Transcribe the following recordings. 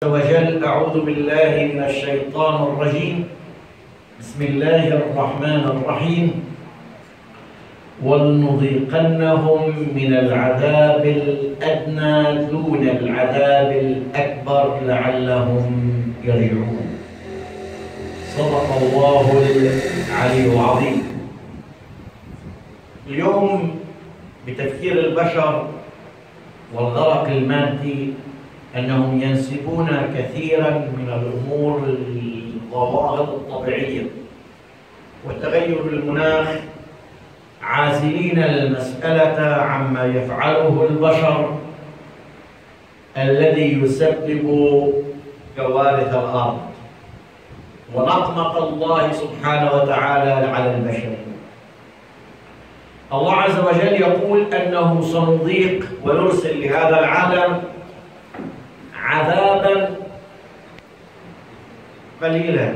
وجل. أعوذ بالله من الشيطان الرجيم. بسم الله الرحمن الرحيم. ولنذيقنهم من العذاب الأدنى دون العذاب الأكبر لعلهم يرجعون. صدق الله العلي العظيم. اليوم بتفكير البشر والغرق المادي أنهم ينسبون كثيراً من الأمور الظواهر الطبيعية وتغير المناخ، عازلين المسألة عما يفعله البشر الذي يسبب كوارث الأرض ونقمة الله سبحانه وتعالى على البشرية. الله عز وجل يقول أنه سنضيق ونرسل لهذا العالم عذابا قليلا،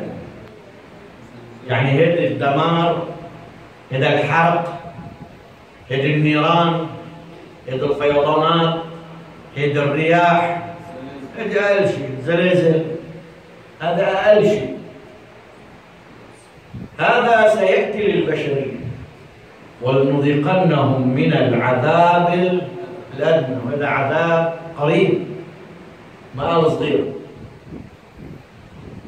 يعني هذا الدمار، هذا الحرق، هذا النيران، هذا الفيضانات، هذا الرياح، هذا أقل شيء، الزلازل، هذا أقل شيء. هذا سيأتي للبشرية. ولنذيقنهم من العذاب الأدنى، وهذا عذاب قريب ما قال صغير،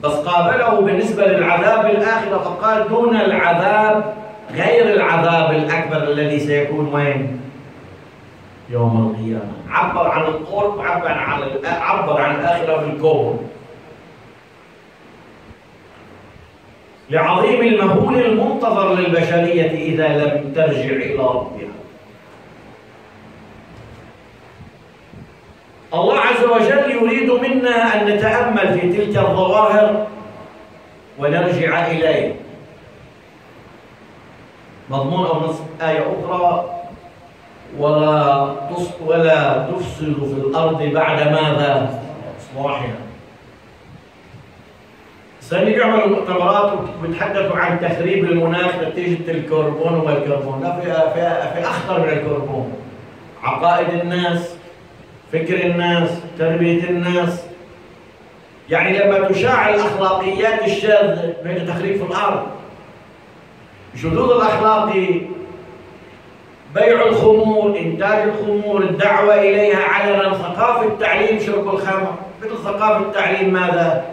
بس قابله بالنسبة للعذاب الآخرة فقال دون العذاب، غير العذاب الأكبر الذي سيكون وين؟ يوم القيامة. عبر عن القرب، عبر عن الآخرة بالكون. لعظيم المهول المنتظر للبشرية إذا لم ترجع إلى ربها. الله عز وجل يريد منا أن نتأمل في تلك الظواهر ونرجع إليه. مضمون أو نص آية أخرى: ولا تفسد في الأرض بعد ماذا؟ إصلاحها. السنة بيعملوا مؤتمرات وبيتحدثوا عن تخريب المناخ نتيجة الكربون وما الكربون. لا، في أخطر من الكربون. عقائد الناس، فكر الناس، تربية الناس. يعني لما تشاع الأخلاقيات الشاذة بين تخريب في الأرض، الشذوذ الأخلاقي، بيع الخمور، إنتاج الخمور، الدعوة إليها علنا، ثقافة التعليم شرب الخمر، مثل ثقافة التعليم ماذا؟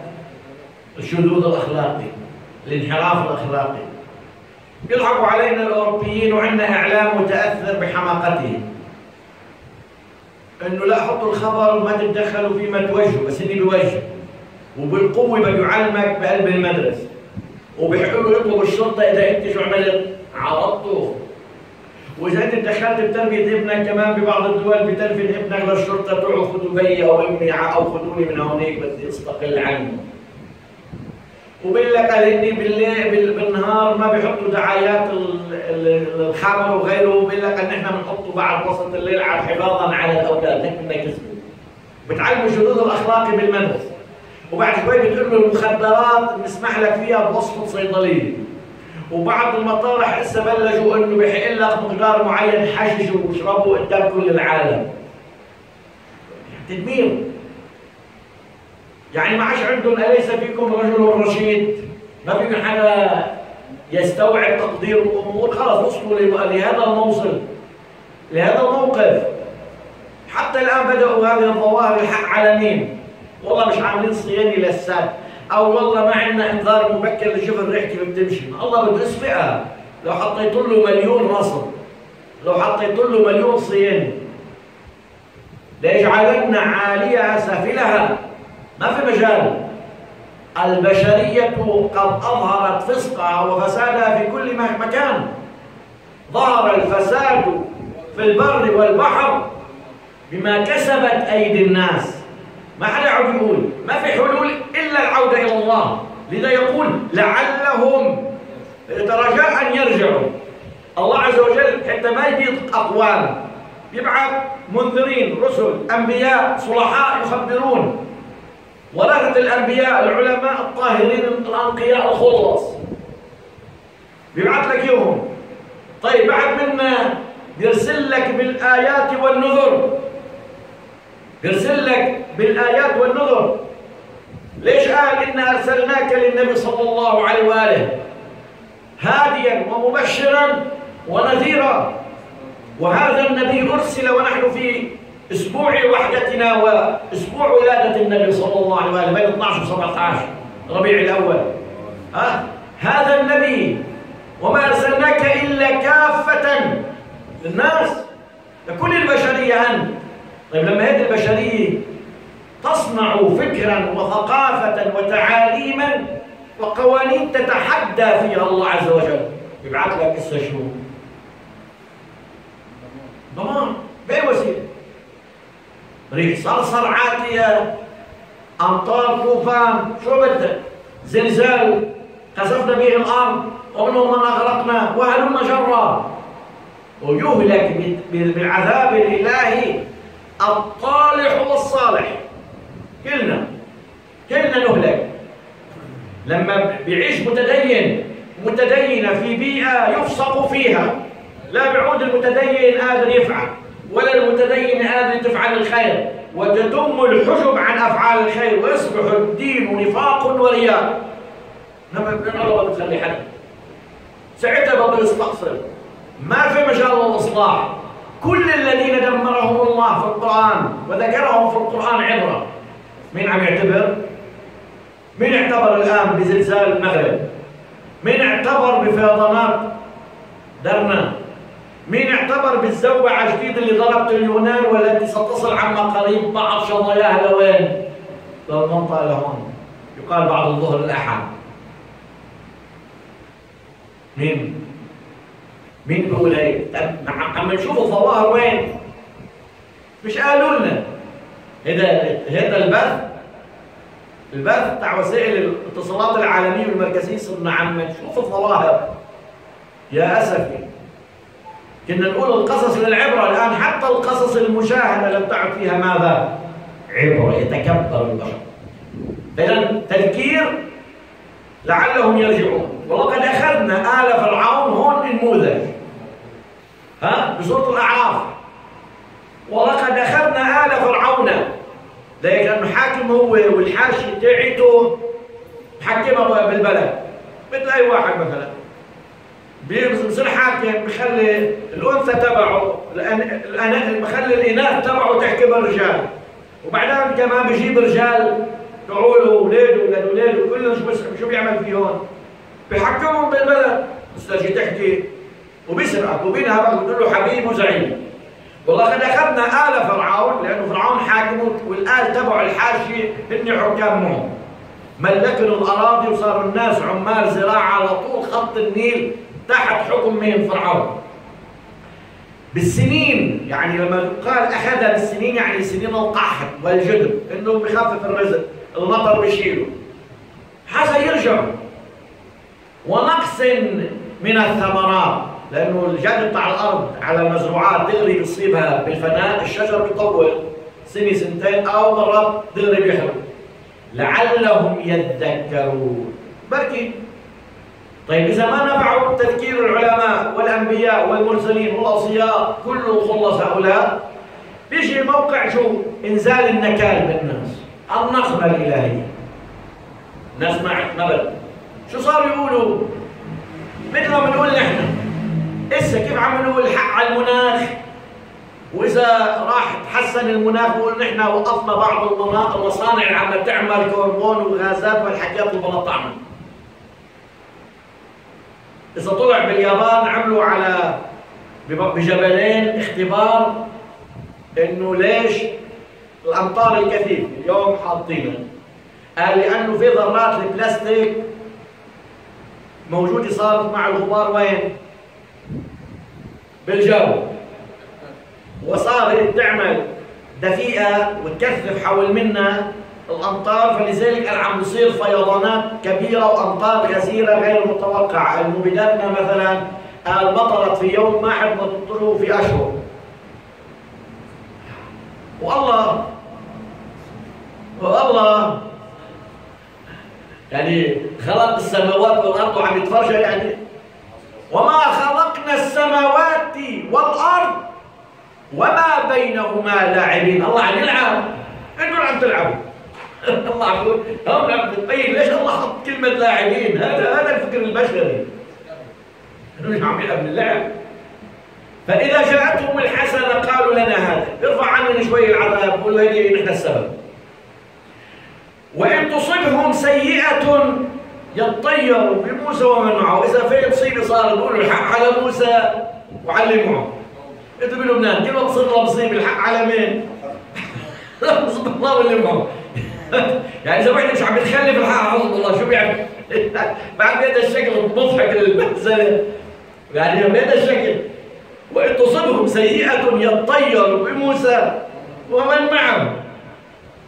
الشذوذ الأخلاقي، الانحراف الأخلاقي. يضحكوا علينا الأوروبيين وعندنا إعلام متأثر بحماقتهم. انه لا حطوا الخبر وما تتدخلوا فيما توجهوا، بس اني بوجه وبالقوه بيعلمك بقلب المدرسه، وبيحاولوا يطلبوا الشرطه اذا انت شو عملت؟ عرضته. واذا انت دخلت بتربيه ابنك كمان ببعض الدول بتلفت ابنك للشرطه، تروحوا خذوا بي او امي او خذوني من هونيك بدي استقل عنه. وبقول لك اني بالنهار ما بيحطوا دعايات الخمر وغيره، وبقول لك ان احنا بنحطه بعد وسط الليل حفاظا على الاولاد، هيك بدنا كسبوا. بتعلموا الشذوذ الاخلاقي بالمدرسه، وبعد شوي بتقول له المخدرات بنسمح لك فيها بوصفه صيدليه، وبعض المطارح هسه بلشوا انه بيحق لك مقدار معين حششوا واشربوا قدام كل العالم. تدمير. يعني ما عادش عندهم أليس فيكم رجل رشيد؟ ما فيكم حدا يستوعب تقدير الأمور؟ خلاص وصلوا لهذا الموصل، لهذا الموقف. حتى الآن بدأوا هذه الظواهر الحق على مين؟ والله مش عاملين صيانة للسد، أو والله ما عندنا إنذار مبكر لشوف الريح كيف بتمشي. الله بده يسبقها. لو حطيت له مليون رصد، لو حطيت له مليون صيانة، ليجعلن عاليها سافلها. ما في مجال. البشرية قد أظهرت فسقها وفسادها في كل مكان. ظهر الفساد في البر والبحر بما كسبت أيدي الناس. ما حدا يعود يقول، ما في حلول إلا العودة إلى الله. لذا يقول لعلهم رجاء أن يرجعوا. الله عز وجل حتى ما يبيض أقوام، يبعث منذرين، رسل، أنبياء، صلحاء يخبرون. ورثة الأنبياء العلماء الطاهرين الأنقياء الخلص، بيبعث لك يوم. طيب بعد منا يرسل لك بالآيات والنذر، يرسل لك بالآيات والنذر. ليش قال إنا أرسلناك للنبي صلى الله عليه وآله هاديا ومبشرا ونذيرا؟ وهذا النبي أرسل ونحن في أسبوع وحدتنا وأسبوع ولادة النبي صلى الله عليه وآله بين 12 و 17 ربيع الأول. هذا النبي وما أرسلناك إلا كافة للناس، لكل البشرية أنت. طيب لما هذه البشرية تصنع فكرا وثقافة وتعاليما وقوانين تتحدى فيها الله عز وجل، يبعث لك قصة شو؟ ضمان بأي وسيلة؟ ريح صرصر عاتية، أمطار، طوفان، شو بدك؟ زلزال خسفنا به الأرض ومنهم من أغرقنا وهلم جرا. ويهلك بالعذاب الإلهي الطالح والصالح، كلنا نهلك. لما بيعيش متدينة في بيئة يفسق فيها، لا بيعود المتدين قادر يفعل، ولا المتدين قادر تفعل الخير، وتتم الحجب عن أفعال الخير، ويصبح الدين نفاق ورياء. لما الله بتخلي حد ساعتها بده يستقصر، ما في مجال للإصلاح. كل الذين دمرهم الله في القرآن وذكرهم في القرآن عبرة. مين عم يعتبر؟ مين اعتبر الآن بزلزال المغرب؟ مين اعتبر بفيضانات درنا؟ مين اعتبر بالزوبعة الجديدة اللي ضربت اليونان والتي ستصل عما قريب بعض شظاياها لوين؟ للمنطقة لهون، يقال بعد الظهر الأحد. مين بيقول هيك؟ عم نشوف الظواهر وين؟ مش قالوا لنا هذا البث بتاع وسائل الاتصالات العالمية والمركزية، صرنا عم نشوف الظواهر. يا أسفي كنا نقول القصص للعبرة، الآن حتى القصص المشاهدة لم تعد فيها ماذا؟ عبرة، يتكبر البشر. إذن تذكير لعلهم يرجعون. ولقد أخذنا آل فرعون، هون نموذج بسورة الأعراف، ولقد أخذنا آل فرعون. لأن الحاكم هو والحاشية تاعته محكمة بالبلد، مثل أي واحد مثلا بيصير حاكم بخلي الأنثى تبعه بخلي الإناث تبعه تحكم الرجال، وبعدين كمان بيجيب رجال تعوله ولاده ولاد ولاده كلهم شو بيعمل فيهم؟ بيحكمهم بالبلد. بس تجي تحكي وبيسرقك وبينهبك وتقول له حبيب وزعيم. ولقد أخذنا آل فرعون، لأنه فرعون حاكمه والآل تبع الحاشية هن حكامهم، ملكوا الأراضي وصاروا الناس عمال زراعة على طول خط النيل تحت حكم مين؟ فرعون. بالسنين، يعني لما قال أخذها بالسنين يعني سنين القحط والجدب، إنه بخفف الرزق، المطر بيشيله، حتى يرجعوا. ونقص من الثمرات، لأنه الجد بتاع الأرض على المزروعات دغري بيصيبها بالفناء، الشجر بيطول سنة سنتين أو مرات دغري بيحرق. لعلهم يذكرون، بركي. طيب إذا ما نفعوا تذكير العلماء والأنبياء والمرسلين والأوصياء كل خلص هؤلاء، بيجي موقع شو؟ إنزال النكال بالناس، النقمة الإلهية. الناس ما اعتمدت. شو صاروا يقولوا؟ مثل ما بنقول نحن إسا كيف عم نقول الحق على المناخ، وإذا راح تحسن المناخ بقول نحن وقفنا بعض المصانع اللي عم تعمل كربون وغازات والحاجات اللي بلا طعم. إذا طلع باليابان عملوا على بجبلين اختبار إنه ليش الأمطار الكثيف اليوم حاطينها، قال لأنه في ذرات البلاستيك موجودة صارت مع الغبار وين؟ بالجو، وصارت تعمل دفيئة وتكثف حول منا الأمطار، فلذلك عم بصير فيضانات كبيرة وأمطار غزيرة غير متوقعة. المبيداتنا مثلا مطرت في يوم ما حد مطره في أشهر. والله يعني خلق السماوات والأرض وعم يتفرج يعني وما خلقنا السماوات والأرض وما بينهما لاعبين. الله عم يلعب، انتوا عم تلعبوا. الله يقول هم عم تبين ليش الله حط كلمة لاعبين؟ هذا الفكر البشري. مش عم يلعب اللعب. فإذا جاءتهم الحسنة قالوا لنا هذا، ارفع عننا شوي العذاب، قولوا هذه نحن السبب. وإن تصبهم سيئة يطيروا بموسى ومن معه، إذا في مصيبة صارت قولوا الحق على موسى وعلى معه. أنتوا بلبنان كيف تصير لها مصيبة الحق على مين؟ حسب الله واللي معه. يعني إذا واحد مش عم يتخلف الحق حسب الله شو بيعمل؟ بعد بهذا الشكل المضحك المهزلة يعني بهذا الشكل. وإن تصبهم سيئة يطيروا بموسى ومن معه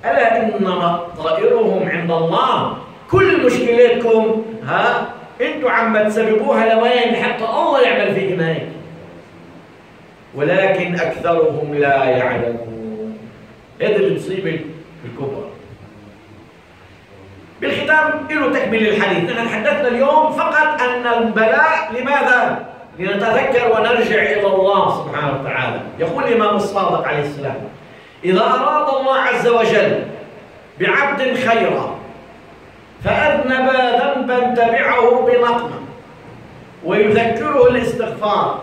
ألا إنما طائرهم عند الله. كل مشكلتكم أنتوا عم تسببوها لوين حتى الله يعمل فيك هيك، ولكن أكثرهم لا يعلمون. هذه المصيبة الكبرى. بالختام له تكمل الحديث. نحن تحدثنا اليوم فقط أن البلاء لماذا؟ لنتذكر ونرجع إلى الله سبحانه وتعالى. يقول الإمام الصادق عليه السلام: إذا أراد الله عز وجل بعبد خيرا فأذنب ذنبا تبعه بنقمة ويذكره الاستغفار،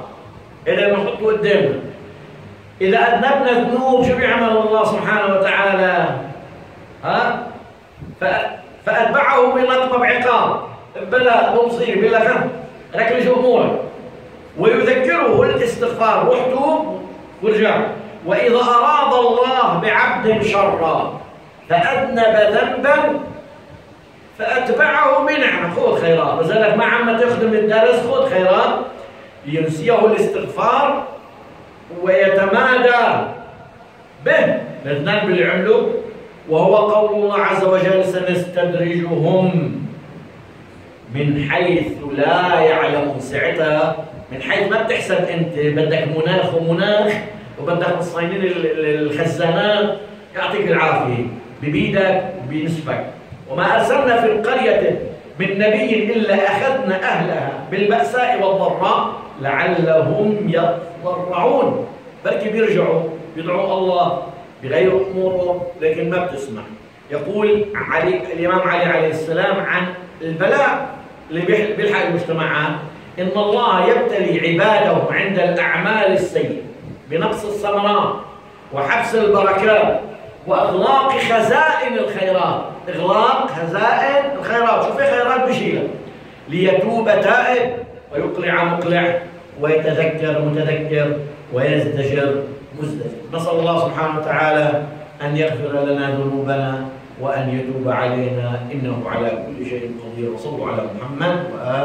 إذا نحطه قدامنا، إذا أذنبنا ذنوب شو بيعمل الله سبحانه وتعالى؟ فأتبعه بنقمة بعقاب بلا بمصير بلا ذنب ركلش أمورك ويذكره الاستغفار، روح توب وارجع. وإذا أراد الله بعبد شرا فأذنب ذنبا فأتبعه بنعمة، خذ خيرات، لذلك ما عم تخدم الدرس خذ خيرات، ينسيه الاستغفار ويتمادى به للذنب اللي عمله. وهو قول الله عز وجل: سنستدرجهم من حيث لا يعلمون. ساعتها من حيث ما بتحسب انت، بدك مناخ ومناخ وبدك مصاينين الخزانات، يعطيك العافيه ببيدك وبنسبك. وما ارسلنا في القريه من نبي الا اخذنا اهلها بالباساء والضراء لعلهم يضرعون. بركي بيرجعوا بيدعوا الله بغير امورهم لكن ما بتسمع. يقول الامام علي عليه السلام عن البلاء اللي بيلحق المجتمعات: إن الله يبتلي عباده عند الأعمال السيئة بنقص الثمرات وحبس البركات وإغلاق خزائن الخيرات. إغلاق خزائن الخيرات، شو في خيرات بشيلها، ليتوب تائب ويقلع مقلع ويتذكر متذكر ويزدجر مزدجر. نسأل الله سبحانه وتعالى أن يغفر لنا ذنوبنا وأن يتوب علينا إنه على كل شيء قدير. وصلوا على محمد وآله.